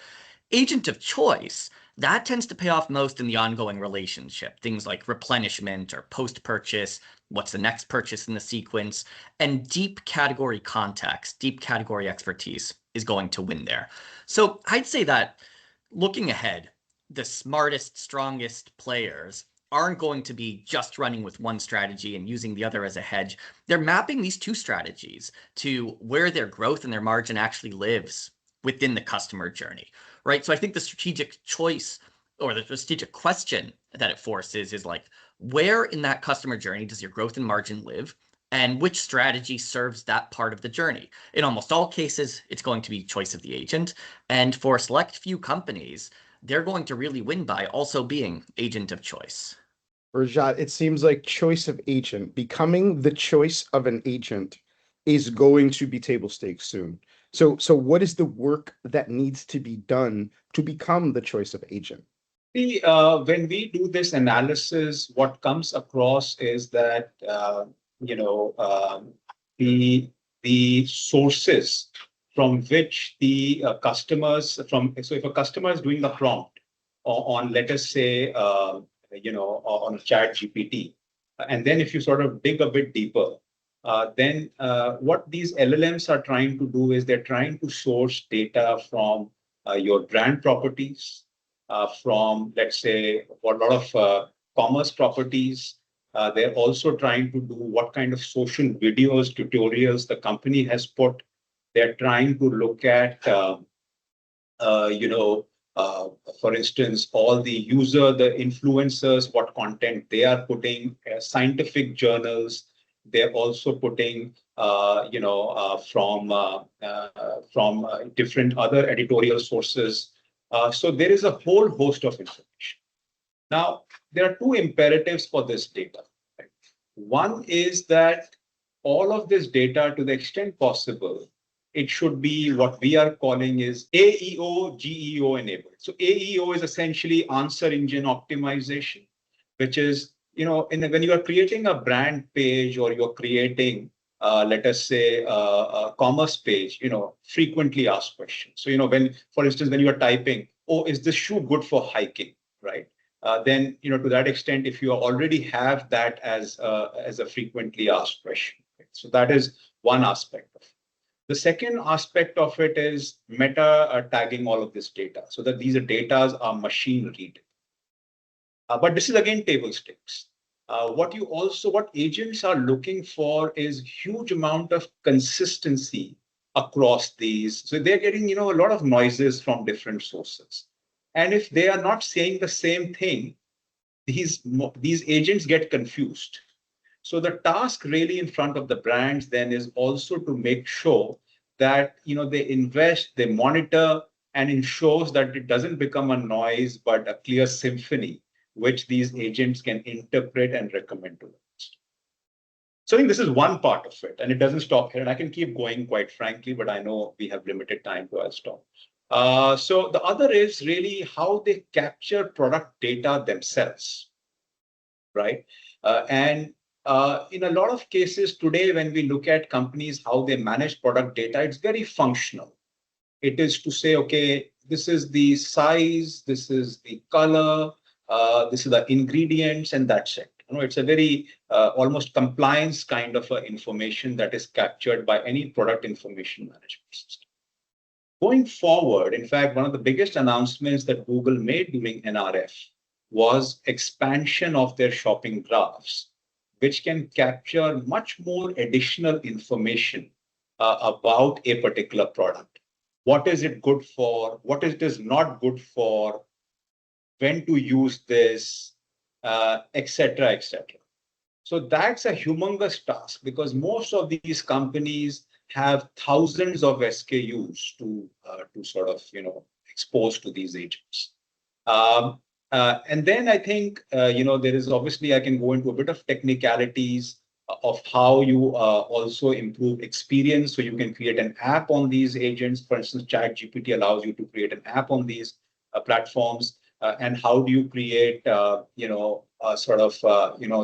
Agent of choice, that tends to pay off most in the ongoing relationship. Things like replenishment or post-purchase, what's the next purchase in the sequence, and deep category context, deep category expertise is going to win there. So I'd say that looking ahead, the smartest, strongest players aren't going to be just running with one strategy and using the other as a hedge. They're mapping these two strategies to where their growth and their margin actually lives within the customer journey, right? So I think the strategic choice or the strategic question that it forces is like, where in that customer journey does your growth and margin live? And which strategy serves that part of the journey? In almost all cases, it's going to be choice of the agent. And for a select few companies, they're going to really win by also being agent of choice. Rajat, it seems like choice of agent, becoming the choice of an agent is going to be table stakes soon. So what is the work that needs to be done to become the choice of agent? When we do this analysis, what comes across is that the sources from which the customers from. So if a customer is doing the prompt on, let us say, on Chat GPT, and then if you sort of dig a bit deeper, then what these LLMs are trying to do is they're trying to source data from your brand properties, from, let's say, a lot of commerce properties. They're also trying to do what kind of social videos, tutorials the company has put. They're trying to look at, for instance, all the influencers, what content they are putting, scientific journals. They're also putting, from different other editorial sources. So there is a whole host of information. Now, there are two imperatives for this data. Right? One is that all of this data, to the extent possible, it should be what we are calling is AEO, GEO enabled. So AEO is essentially answer engine optimization, which is, when you are creating a brand page or you're creating, let us say, a commerce page, frequently asked questions. So, for instance, when you are typing, oh, is this shoe good for hiking, right? Then, to that extent, if you already have that as a frequently asked question. Right? So that is one aspect of it. The second aspect of it is meta tagging all of this data so that these data are machine readable. But this is again table stakes. What agents are looking for is huge amount of consistency across these. So they're getting, a lot of noises from different sources. And if they are not saying the same thing, these agents get confused. So the task really in front of the brands then is also to make sure that they invest, they monitor, and ensures that it doesn't become a noise but a clear symphony which these agents can interpret and recommend to them. So I think this is one part of it, and it doesn't stop here. And I can keep going, quite frankly, but I know we have limited time, so I'll stop. So the other is really how they capture product data themselves, right? And in a lot of cases today, when we look at companies, how they manage product data, it's very functional. It is to say, okay, this is the size, this is the color, this is the ingredients, and that's it. it's a very almost compliance kind of information that is captured by any product information management system. Going forward, in fact, one of the biggest announcements that Google made during NRF was expansion of their shopping graphs, which can capture much more additional information about a particular product. What is it good for? What is this not good for? When to use this, etc., etc. So that's a humongous task because most of these companies have thousands of SKUs to sort of expose to these agents. And then I think there is obviously I can go into a bit of technicalities of how you also improve experience. So you can create an app on these agents. For instance, ChatGPT allows you to create an app on these platforms. And how do you create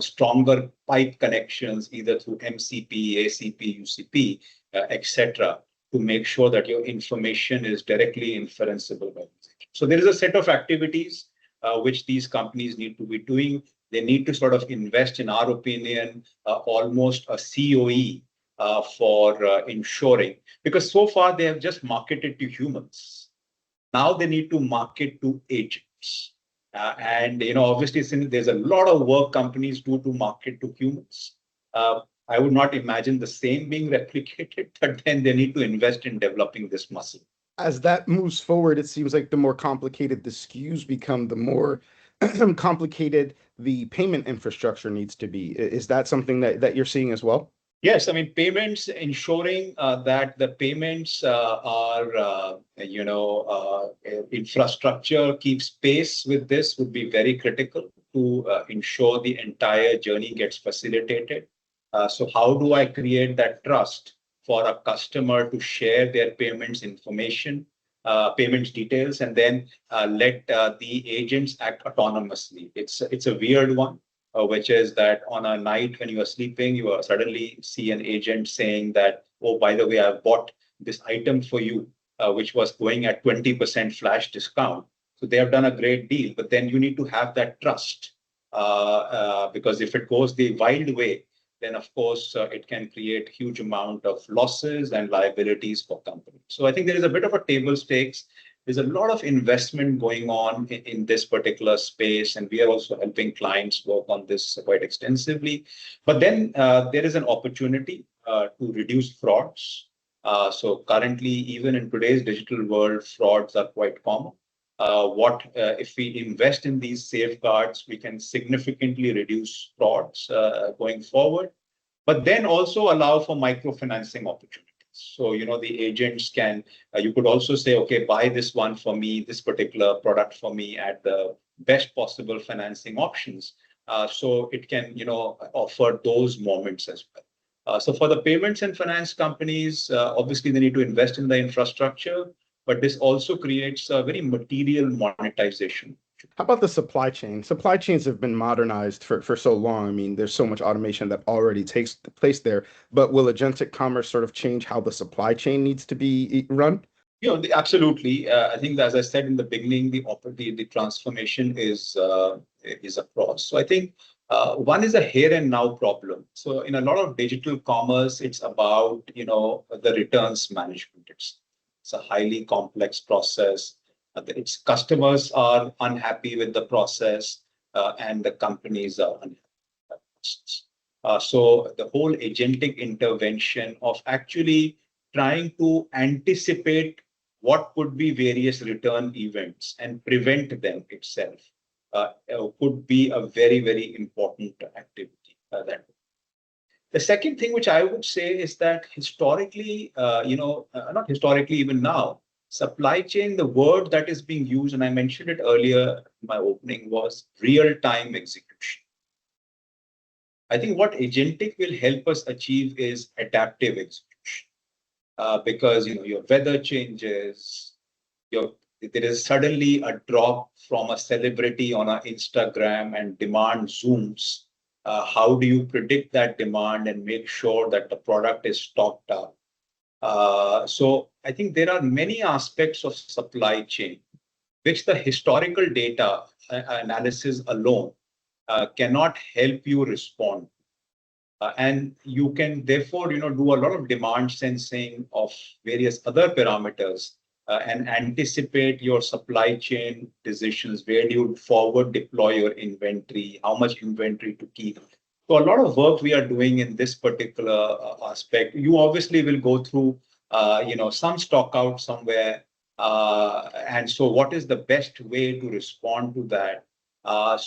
stronger pipe connections either through MCP, ACP, UCP, etc., to make sure that your information is directly inferenceable by these agents. So there is a set of activities which these companies need to be doing. They need to sort of invest, in our opinion, almost a COE for ensuring, because so far they have just marketed to humans. Now they need to market to agents. And obviously, since there's a lot of work companies do to market to humans, I would not imagine the same being replicated, but then they need to invest in developing this muscle. As that moves forward, it seems like the more complicated the SKUs become, the more complicated the payment infrastructure needs to be. Is that something that you're seeing as well? Yes, I mean, payments, ensuring that the payments infrastructure keeps pace with this would be very critical to ensure the entire journey gets facilitated. So how do I create that trust for a customer to share their payments information, payments details, and then let the agents act autonomously? It's a weird one. Which is that on a night when you are sleeping, you suddenly see an agent saying that, oh, by the way, I've bought this item for you, which was going at 20% flash discount. So they have done a great deal, but then you need to have that trust because if it goes the wild way, then of course it can create huge amount of losses and liabilities for companies. So I think there is a bit of a table stakes. There's a lot of investment going on in this particular space, and we are also helping clients work on this quite extensively. But then there is an opportunity to reduce frauds. So currently, even in today's digital world, frauds are quite common. If we invest in these safeguards, we can significantly reduce frauds going forward, but then also allow for microfinancing opportunities. So, the agents can, you could also say, okay, buy this one for me, this particular product for me at the best possible financing options. So it can, offer those moments as well. So for the payments and finance companies, obviously they need to invest in the infrastructure, but this also creates a very material monetization. How about the supply chain? Supply chains have been modernized for so long. I mean, there's so much automation that already takes place there. But will agentic commerce sort of change how the supply chain needs to be run? Absolutely. I think, as I said in the beginning, the transformation is across. So I think one is a here and now problem. So in a lot of digital commerce, it's about the returns management. It's a highly complex process. Its customers are unhappy with the process, and the companies are unhappy with the process. So the whole agentic intervention of actually trying to anticipate what could be various return events and prevent them itself could be a very, very important activity. The second thing which I would say is that historically, not historically, even now, supply chain, the word that is being used, and I mentioned it earlier in my opening, was real-time execution. I think what agentic will help us achieve is adaptive execution, because your weather changes, there is suddenly a drop from a celebrity on a Instagram and demand zooms. How do you predict that demand and make sure that the product is stocked up? So I think there are many aspects of supply chain which the historical data analysis alone cannot help you respond. And you can therefore, do a lot of demand sensing of various other parameters and anticipate your supply chain decisions. Where do you forward deploy your inventory? How much inventory to keep? So a lot of work we are doing in this particular aspect. You obviously will go through, some stock out somewhere. And so what is the best way to respond to that? I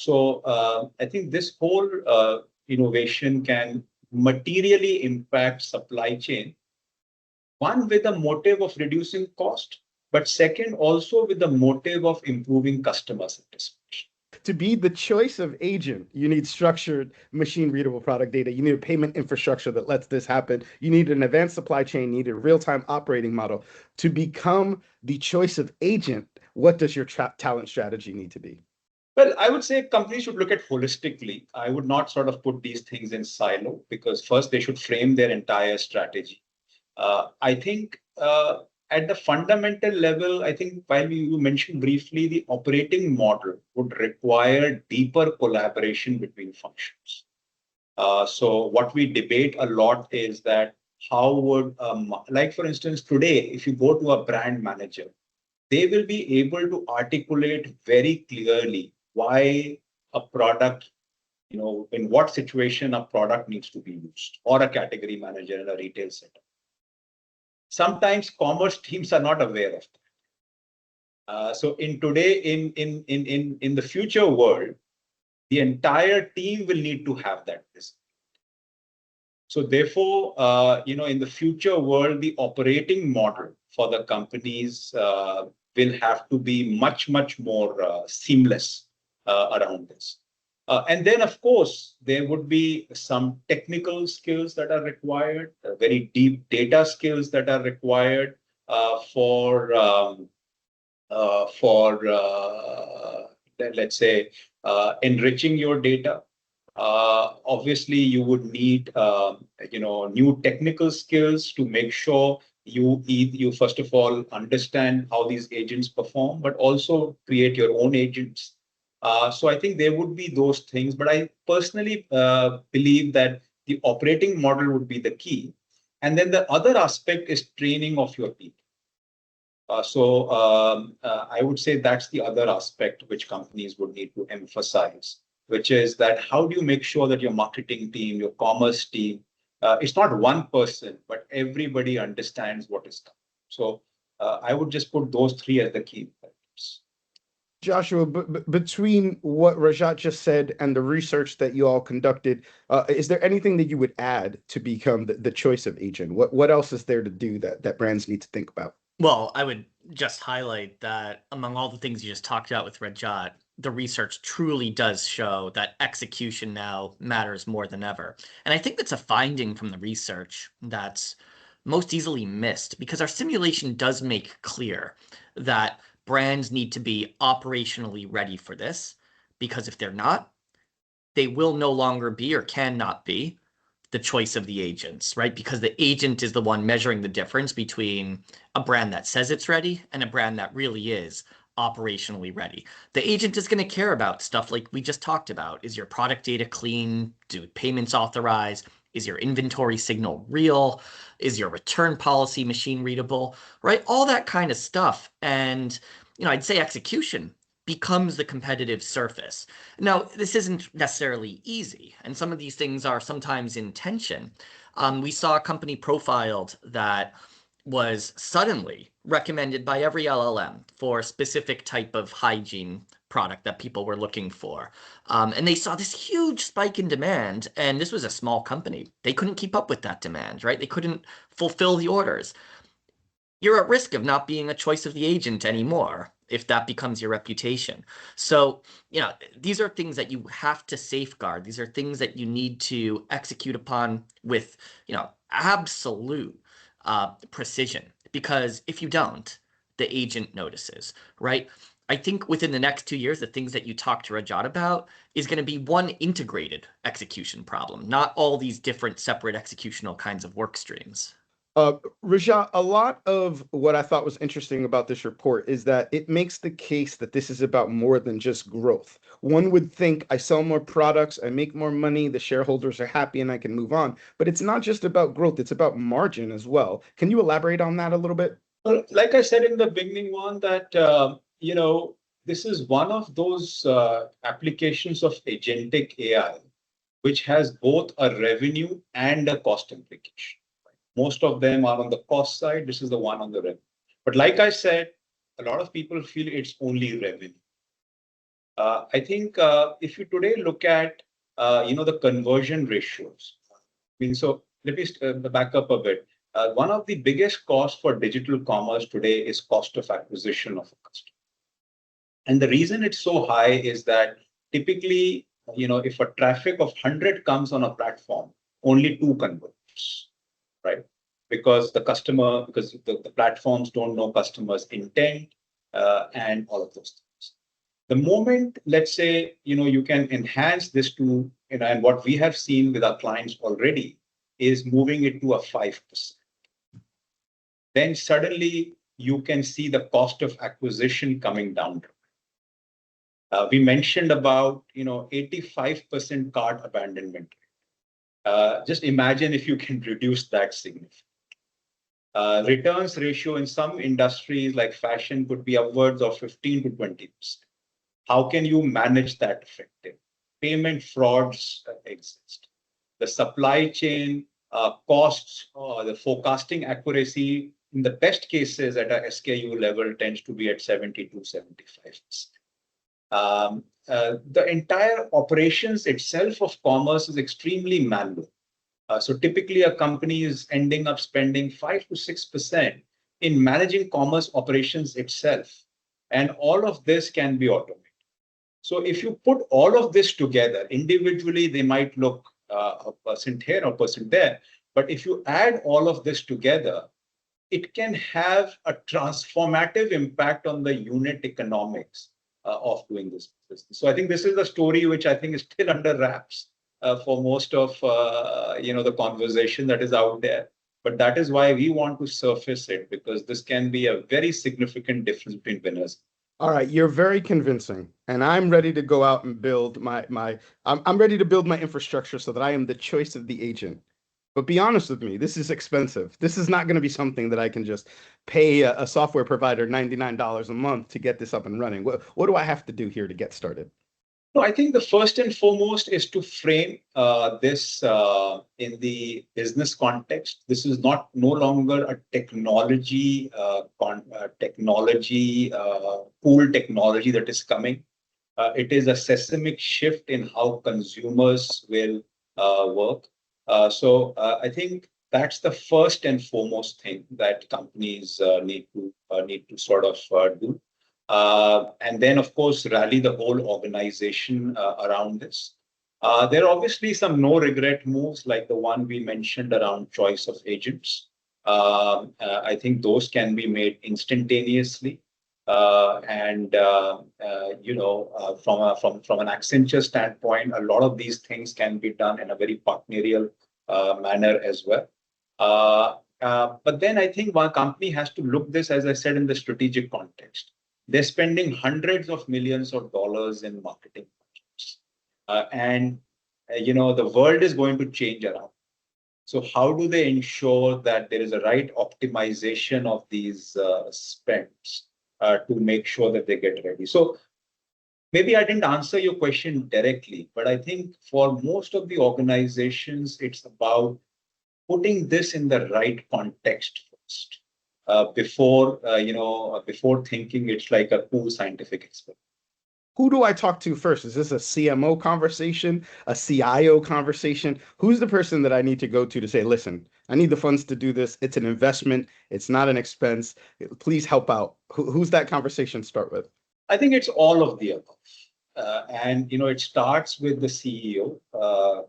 think this whole innovation can materially impact supply chain, one with the motive of reducing cost, but second also with the motive of improving customer satisfaction. To be the choice of agent, you need structured machine readable product data. You need a payment infrastructure that lets this happen. You need an advanced supply chain, you need a real-time operating model. To become the choice of agent, what does your talent strategy need to be? Well, I would say companies should look at holistically. I would not sort of put these things in silo, because first they should frame their entire strategy. I think at the fundamental level, I think while you mentioned briefly, the operating model would require deeper collaboration between functions. So what we debate a lot is that how would, like for instance, today, if you go to a brand manager, they will be able to articulate very clearly why a product, in what situation a product needs to be used, or a category manager in a retail setup. Sometimes commerce teams are not aware of that. So in the future world, the entire team will need to have that visibility. So therefore, in the future world, the operating model for the companies will have to be much, much more seamless around this. And then, of course, there would be some technical skills that are required, very deep data skills that are required for let's say, enriching your data. Obviously, you would need, new technical skills to make sure you first of all understand how these agents perform, but also create your own agents. So I think there would be those things, but I personally believe that the operating model would be the key. And then the other aspect is training of your people. I would say that's the other aspect which companies would need to emphasize, which is that how do you make sure that your marketing team, your commerce team, it's not one person, but everybody understands what is coming. So I would just put those three as the key factors. Joshua, between what Rajat just said and the research that you all conducted, is there anything that you would add to become the choice of agent? What else is there to do that brands need to think about? Well, I would just highlight that among all the things you just talked about with Rajat, the research truly does show that execution now matters more than ever. And I think that's a finding from the research that's most easily missed, because our simulation does make clear that brands need to be operationally ready for this, because if they're not, they will no longer be or cannot be the choice of the agents, right? Because the agent is the one measuring the difference between a brand that says it's ready and a brand that really is operationally ready. The agent is going to care about stuff like we just talked about. Is your product data clean? Do payments authorize? Is your inventory signal real? Is your return policy machine readable, right? All that kind of stuff. And, I'd say execution becomes the competitive surface. Now, this isn't necessarily easy, and some of these things are sometimes in tension. We saw a company profiled that was suddenly recommended by every LLM for a specific type of hygiene product that people were looking for. And they saw this huge spike in demand, and this was a small company. They couldn't keep up with that demand, right? They couldn't fulfill the orders. You're at risk of not being a choice of the agent anymore if that becomes your reputation. So, these are things that you have to safeguard. These are things that you need to execute upon with, absolute precision, because if you don't, the agent notices, right? I think within the next 2 years, the things that you talk to Rajat about is going to be one integrated execution problem, not all these different separate executional kinds of work streams. Uh, Rajat, a lot of what I thought was interesting about this report is that it makes the case that this is about more than just growth. One would think I sell more products, I make more money, the shareholders are happy, and I can move on. But it's not just about growth, it's about margin as well. Can you elaborate on that a little bit? Well, like I said in the beginning, one that this is one of those applications of agentic AI, which has both a revenue and a cost implication. Most of them are on the cost side. This is the one on the revenue. But like I said, a lot of people feel it's only revenue. I think if you today look at the conversion ratios, I mean, so let me back up a bit. One of the biggest costs for digital commerce today is cost of acquisition of a customer. And the reason it's so high is that typically, if a traffic of 100 comes on a platform, only 2 converts, right? Because the platforms don't know customers' intent and all of those things. The moment, let's say, you can enhance this to, and what we have seen with our clients already is moving it to a 5%. Then suddenly you can see the cost of acquisition coming down. We mentioned about 85% cart abandonment. Just imagine if you can reduce that significantly. Returns ratio in some industries like fashion could be upwards of 15 to 20%. How can you manage that effectively? Payment frauds exist. The supply chain costs, the forecasting accuracy in the best cases at a SKU level tends to be at 70 to 75%. The entire operations itself of commerce is extremely manual. So typically a company is ending up spending 5 to 6% in managing commerce operations itself. And all of this can be automated. So if you put all of this together, individually, they might look a percent here or percent there. But if you add all of this together, it can have a transformative impact on the unit economics of doing this business. So I think this is the story which I think is still under wraps for most of the conversation that is out there. But that is why we want to surface it, because this can be a very significant difference between winners. All right, you're very convincing, and I'm ready to go out and build I'm ready to build my infrastructure so that I am the choice of the agent. But be honest with me, this is expensive. This is not going to be something that I can just pay a software provider $99 a month to get this up and running. What do I have to do here to get started? No, I think the first and foremost is to frame this in the business context. This is no longer a technology cool technology that is coming. It is a seismic shift in how consumers will work. So I think that's the first and foremost thing that companies need to sort of do. And then, of course, rally the whole organization around this. There are obviously some no-regret moves like the one we mentioned around choice of agents. I think those can be made instantaneously. From an Accenture standpoint, a lot of these things can be done in a very partnerial manner as well. But then I think one company has to look this, as I said, in the strategic context. They're spending hundreds of millions of dollars in marketing budgets. The world is going to change around. So how do they ensure that there is a right optimization of these spends to make sure that they get ready? So maybe I didn't answer your question directly, but I think for most of the organizations, it's about putting this in the right context first. Before thinking it's like a cool scientific experiment. Who do I talk to first? Is this a CMO conversation, a CIO conversation? Who's the person that I need to go to say, listen, I need the funds to do this. It's an investment. It's not an expense. Please help out. Who's that conversation start with? I think it's all of the above. It starts with the CEO,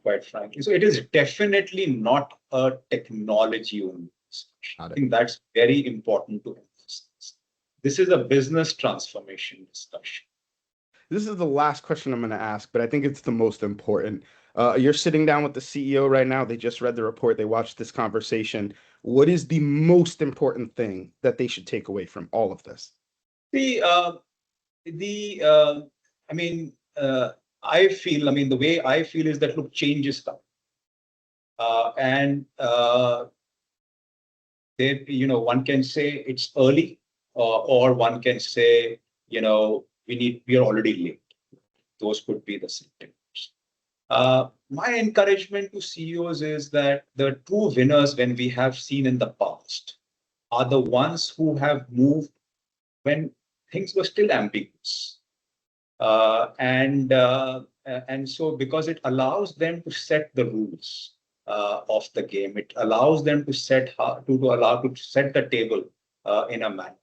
quite frankly. So it is definitely not a technology only. I think that's very important to emphasize. This is a business transformation discussion. This is the last question I'm going to ask, but I think it's the most important. You're sitting down with the CEO right now. They just read the report. They watched this conversation. What is the most important thing that they should take away from all of this? I mean, the way I feel is that, look, change is coming. And one can say it's early, or one can say, we are already late. Those could be the symptoms. My encouragement to CEOs is that the true winners, when we have seen in the past, are the ones who have moved when things were still ambiguous. And so, because it allows them to set the rules of the game, it allows them to set the table in a manner.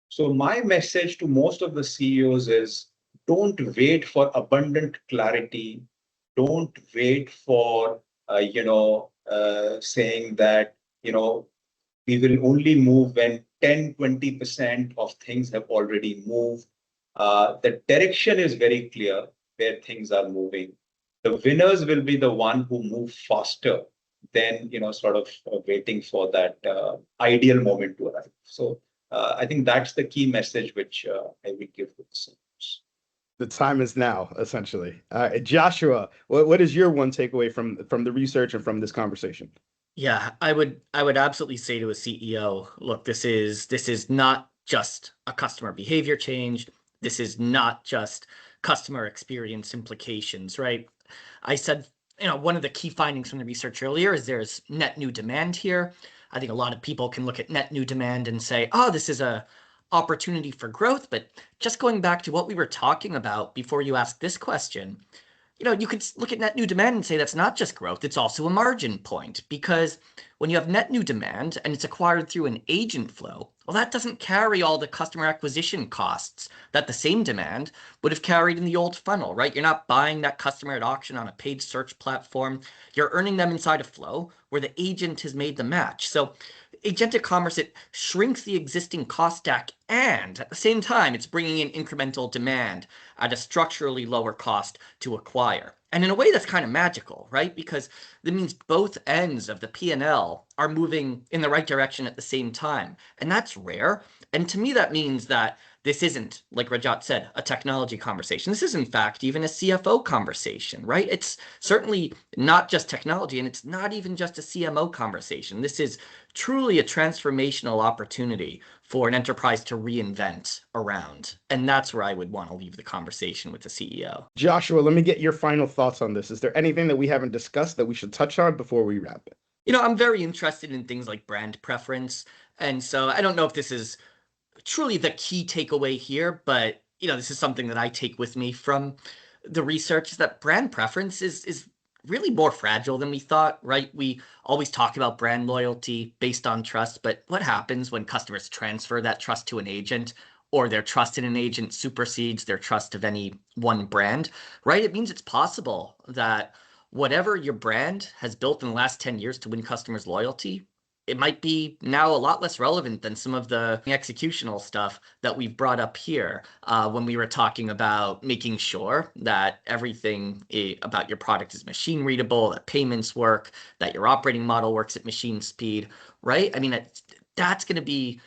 So my message to most of the CEOs is, don't wait for abundant clarity. Don't wait for saying that we will only move when 10-20% of things have already moved. The direction is very clear where things are moving. The winners will be the one who move faster than waiting for that ideal moment to arrive. So I think that's the key message which I would give to the CEOs. The time is now, essentially. Joshua, what is your one takeaway from the research and from this conversation? Yeah, I would absolutely say to a CEO, look, this is not just a customer behavior change. This is not just customer experience implications, right? I said, one of the key findings from the research earlier is there's net new demand here. I think a lot of people can look at net new demand and say, oh, this is a opportunity for growth. But just going back to what we were talking about before you asked this question, you could look at net new demand and say that's not just growth, it's also a margin point, because when you have net new demand and it's acquired through an agent flow, well, that doesn't carry all the customer acquisition costs that the same demand would have carried in the old funnel, right? You're not buying that customer at auction on a paid search platform. You're earning them inside a flow where the agent has made the match. So agentic commerce, it shrinks the existing cost stack, and at the same time, it's bringing in incremental demand at a structurally lower cost to acquire. And in a way, that's kind of magical, right? Because that means both ends of the P&L are moving in the right direction at the same time. And that's rare. And to me, that means that this isn't, like Rajat said, a technology conversation. This is, in fact, even a CFO conversation, right? It's certainly not just technology, and it's not even just a CMO conversation. This is truly a transformational opportunity for an enterprise to reinvent around. And that's where I would want to leave the conversation with the CEO. Joshua, let me get your final thoughts on this. Is there anything that we haven't discussed that we should touch on before we wrap it? I'm very interested in things like brand preference. And so I don't know if this is truly the key takeaway here, but this is something that I take with me from the research, is that brand preference is really more fragile than we thought, right? We always talk about brand loyalty based on trust, but what happens when customers transfer that trust to an agent, or their trust in an agent supersedes their trust of any one brand, right? It means it's possible that whatever your brand has built in the last 10 years to win customers' loyalty, it might be now a lot less relevant than some of the executional stuff that we've brought up here when we were talking about making sure that everything about your product is machine readable, that payments work, that your operating model works at machine speed, right? I mean, that's going to be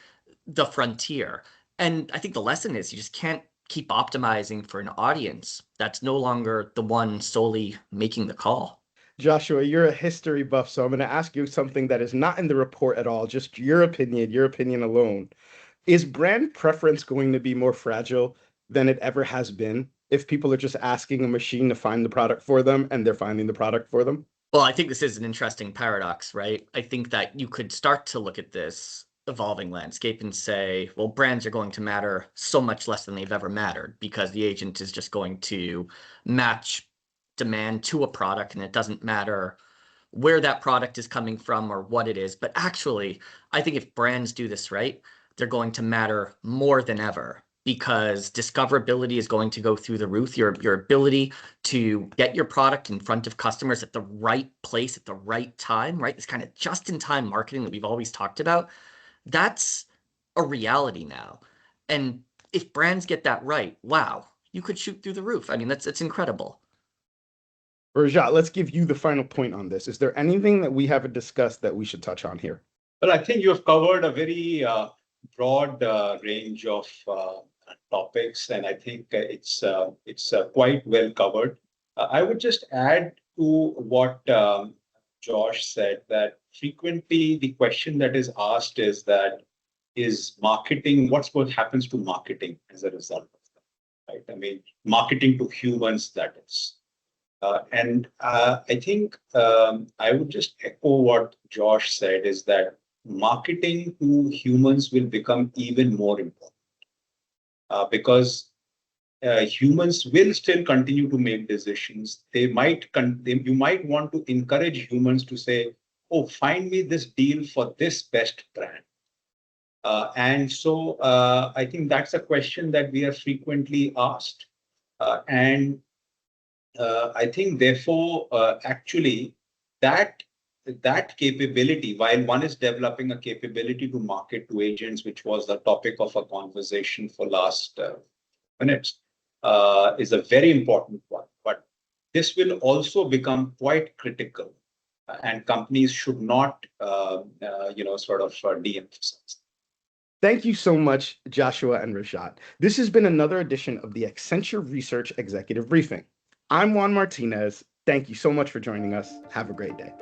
the frontier. And I think the lesson is you just can't keep optimizing for an audience that's no longer the one solely making the call. Joshua, you're a history buff, so I'm going to ask you something that is not in the report at all, just your opinion alone. Is brand preference going to be more fragile than it ever has been if people are just asking a machine to find the product for them and they're finding the product for them? Well, I think this is an interesting paradox, right? I think that you could start to look at this evolving landscape and say, well, brands are going to matter so much less than they've ever mattered because the agent is just going to match demand to a product, and it doesn't matter where that product is coming from or what it is. But actually, I think if brands do this right, they're going to matter more than ever, because discoverability is going to go through the roof. Your ability to get your product in front of customers at the right place at the right time, right? This kind of just-in-time marketing that we've always talked about, that's a reality now. And if brands get that right, wow, you could shoot through the roof. I mean, it's incredible. Rajat, let's give you the final point on this. Is there anything that we haven't discussed that we should touch on here? Well, I think you have covered a very broad range of topics, and I think it's quite well covered. I would just add to what Josh said that frequently the question that is asked is that is marketing, what happens to marketing as a result of that, right? I mean, marketing to humans, that is. I think I would just echo what Josh said is that marketing to humans will become even more important because humans will still continue to make decisions. You might want to encourage humans to say, "Oh, find me this deal for this best brand." I think that's a question that we are frequently asked, and I think therefore, actually, that that capability, while one is developing a capability to market to agents, which was the topic of a conversation for last minutes, is a very important one. But this will also become quite critical, and companies should not, sort of de-emphasize. Thank you so much, Joshua and Rajat. This has been another edition of the Accenture Research Executive Briefing. I'm Juan Martinez. Thank you so much for joining us. Have a great day.